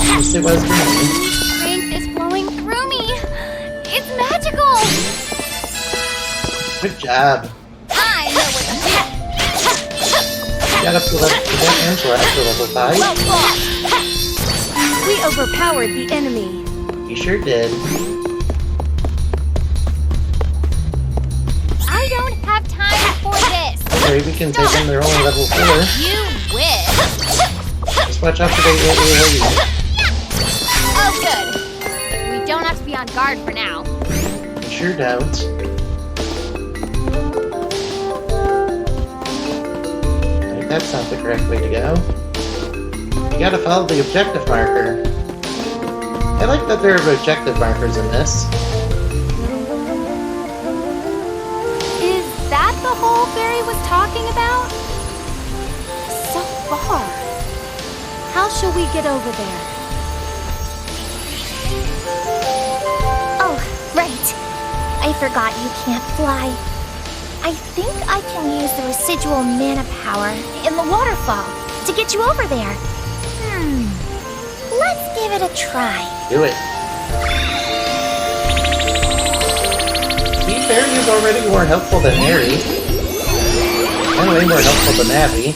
Yes, it was for me. Strength is flowing through me. It's magical. Good job. I know what to do. Got up to Angela after level 5. We overpowered the enemy. You sure did. I don't have time for this. Sorry, we can take them. They're only level 4. You wish. Just watch out for the AoE. Oh, good. We don't have to be on guard for now. You sure don't. That's not the correct way to go. You gotta follow the objective marker. I like that there are objective markers in this. Is that the hole Barry was talking about? So far. How shall we get over there? Oh, right. I forgot you can't fly. I think I can use the residual mana power in the waterfall to get you over there. Let's give it a try. Do it. Steve Fairy is already more helpful than Harry. And way more helpful than Abby.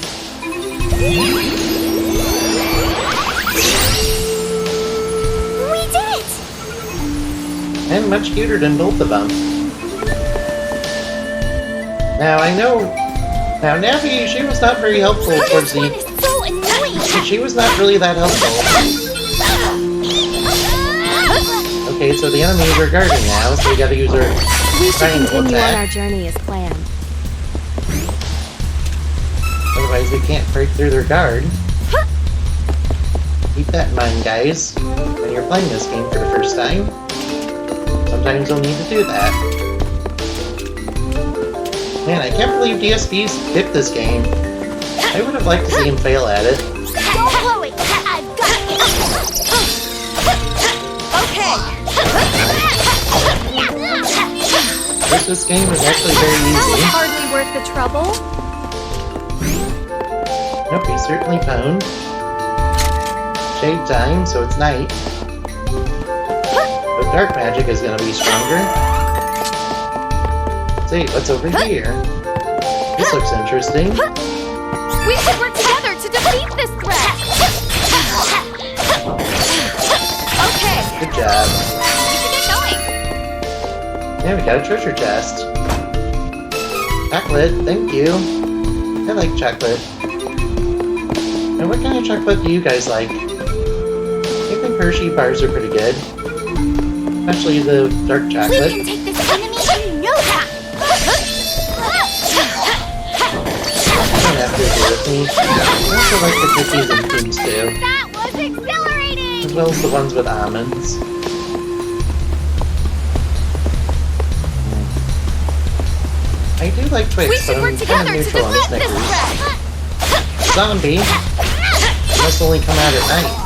We did it! And much cuter than both of them. Now, I know... Now, Navi, she was not very helpful towards This one is so annoying! She was not really that helpful. Okay, so the enemies are guarding now, so we gotta use our We should triangle continue on our attack. journey as planned. Otherwise, we can't break through their guard. Keep that in mind, guys, when you're playing this game for the first time. Sometimes you'll need to do that. Man, I can't believe DSP's picked this game. I would have liked to see him fail at it. Don't blow it! I've got it! this game is actually very That was easy. hardly worth the trouble. Nope, he's certainly pwned. Shade time, so it's night. But dark magic is gonna be stronger. Let's see, what's over here? This looks interesting. We should work together to defeat this threat. Okay, Good job. we should get going. Yeah, we got a treasure chest. Chocolate, thank you. I like chocolate. And what kind of chocolate do you guys like? I think Hershey bars are pretty good. Especially the dark We chocolate. can take this enemy in no time. You don't have to agree with me. I also like the cookies and creams too. That was exhilarating. As well as the ones with almonds. I do like Twix, We but should I'm work kind of together to neutral on defeat this Snickers. threat. Zombie! Must only come out at night.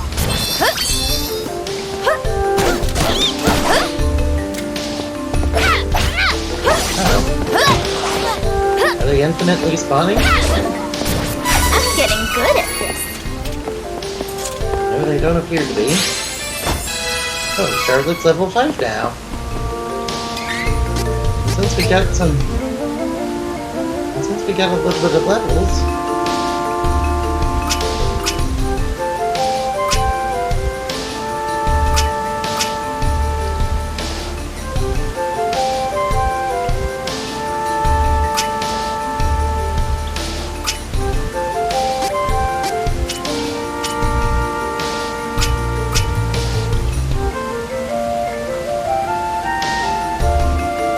Uh-oh. Are they infinitely spawning? I'm getting good at this. No, they don't appear to be. Oh, Charlotte's level 5 now. Since we got a little bit of levels,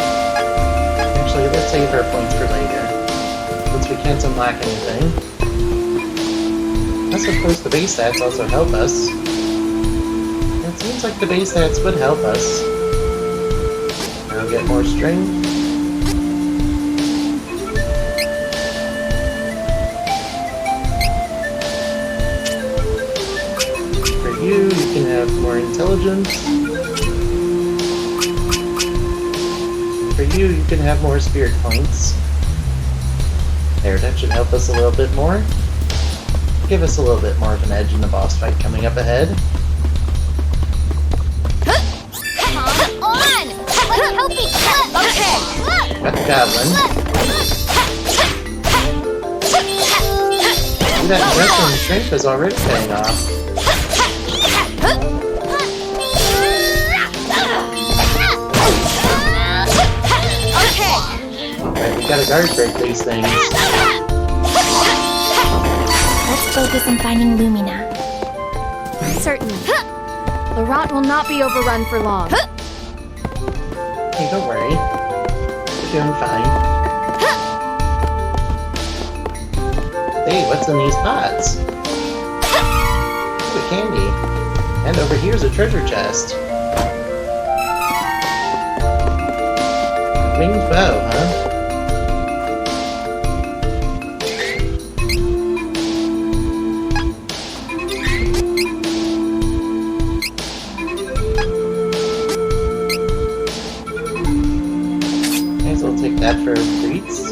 actually, let's save our points for later, since we can't unlock anything. Unless, of course, the base stats also help us. It seems like the base stats would help us. I'll get more strength. For you can have more intelligence. For you can have more spirit points. There, that should help us a little bit more. Give us a little bit more of an edge in the boss fight coming up ahead. Come on! Let's help each other. Okay. Got the goblin. See, that investment in strength is already paying off. Alright, we gotta guard break these things. Let's focus on finding Lumina. Certainly. Laurent will not be overrun for long. Hey, don't worry. We're doing fine. Hey, what's in these pots? Ooh, candy. And over here's a treasure chest. Winged bow, huh? May as well take that for treats.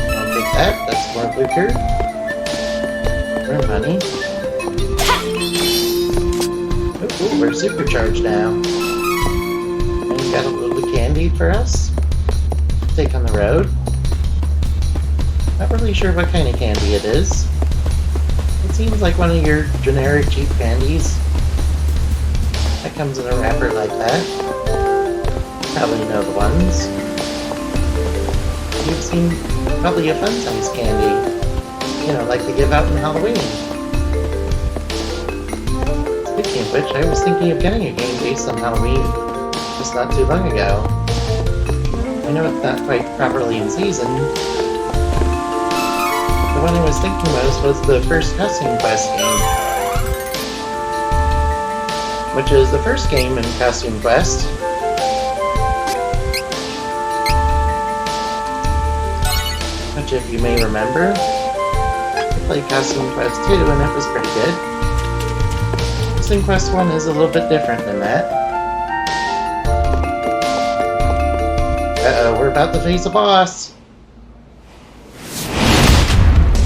I'll take that. That's more liquor. More money. Ooh, we're supercharged now. And you got a little candy for us. Take on the road. Not really sure what kind of candy it is. It seems like one of your generic cheap candies. That comes in a wrapper like that. Probably know the ones. You've seen probably a fun-size candy. You know, like they give out in Halloween. Speaking of which, I was thinking of getting a game based on Halloween just not too long ago. I know it's not quite properly in season. The one I was thinking most was the first Costume Quest game. Which is the first game in Costume Quest. Which, if you may remember, I played Costume Quest 2 and it was pretty good. Costume Quest 1 is a little bit different than that. Uh-oh, we're about to face a boss.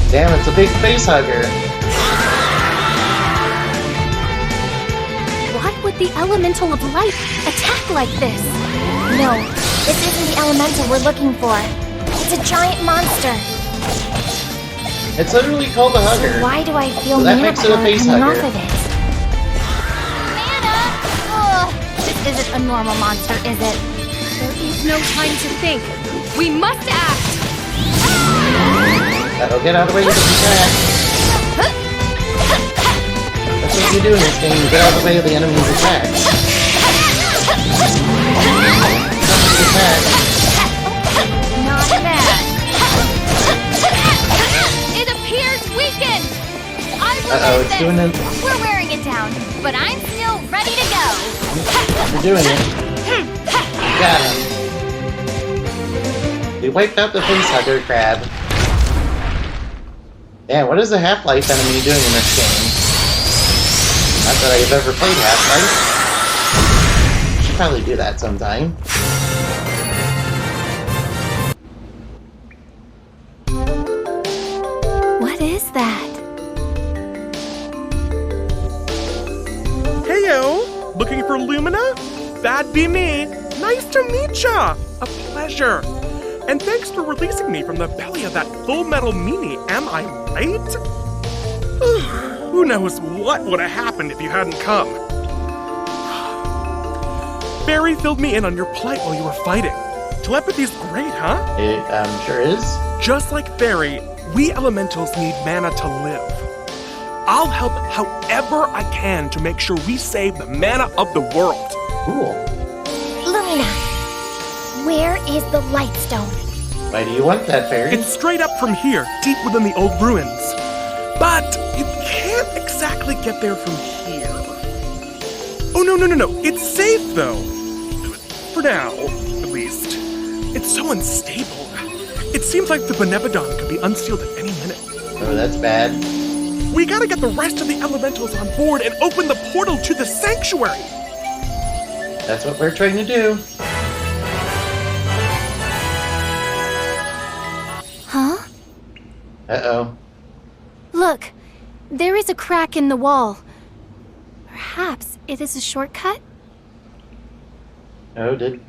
Damn, it's a big facehugger. Why would the elemental of light attack like this? No, this isn't the elemental we're looking for. It's a giant monster. It's literally called a hugger. Why do I feel So that mana makes it a power face coming hugger. off of it? Mana! Ugh, this isn't a normal monster, is it? There is no time to think. We must act! Uh-oh, get out of the way of the attack. That's what you do in this game, you get out of the way of the enemy's attack. Attack. Not bad. It appears weakened! Uh-oh, it's doing it. We're wearing it down, but I'm still ready to go. You're doing it. Got him. We wiped out the facehugger crab. Man, what is a Half-Life enemy doing in this game? Not that I've ever played Half-Life. Should probably do that sometime. What is that? Heyo! Looking for Lumina? That'd be me. Nice to meet ya! A pleasure. And thanks for releasing me from the belly of that Full Metal meanie, am I right? Who knows what would have happened if you hadn't come. Barry filled me in on your plight while you were fighting. Telepathy's great, huh? It sure is. Just like Barry, we elementals need mana to live. I'll help however I can to make sure we save the mana of the world. Cool. Lumina, where is the Lightstone? Why do you want that, Fairy? It's straight up from here, deep within the old ruins. But you can't exactly get there from here. Oh, no. It's safe, though. For now, at least. It's so unstable. It seems like the Benebodon could be unsealed at any minute. Oh, that's bad. We gotta get the rest of the elementals on board and open the portal to the sanctuary. That's what we're trying to do. Huh? Uh-oh. Look, there is a crack in the wall. Perhaps it is a shortcut? Oh, did...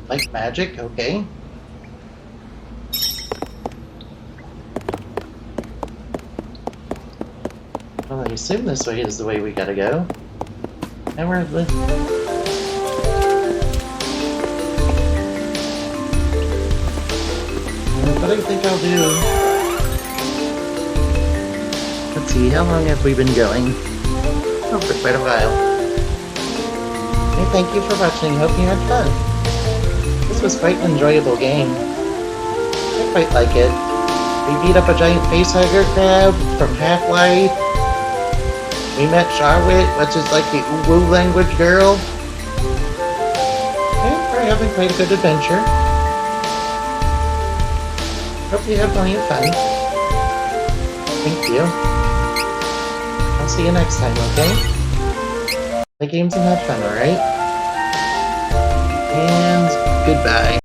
Like magic? Okay. Well, I assume this way is the way we gotta go. And we're... What I think I'll do... Let's see, how long have we been going? Oh, for quite a while. Hey, thank you for watching. Hope you had fun. This was quite an enjoyable game. I quite like it. We beat up a giant facehugger crab from Half-Life. We met Charwotte, which is like the Uwu language girl. And we're having quite a good adventure. Hope you have plenty of fun. Thank you. I'll see you next time, okay? Play games and have fun, alright? And goodbye.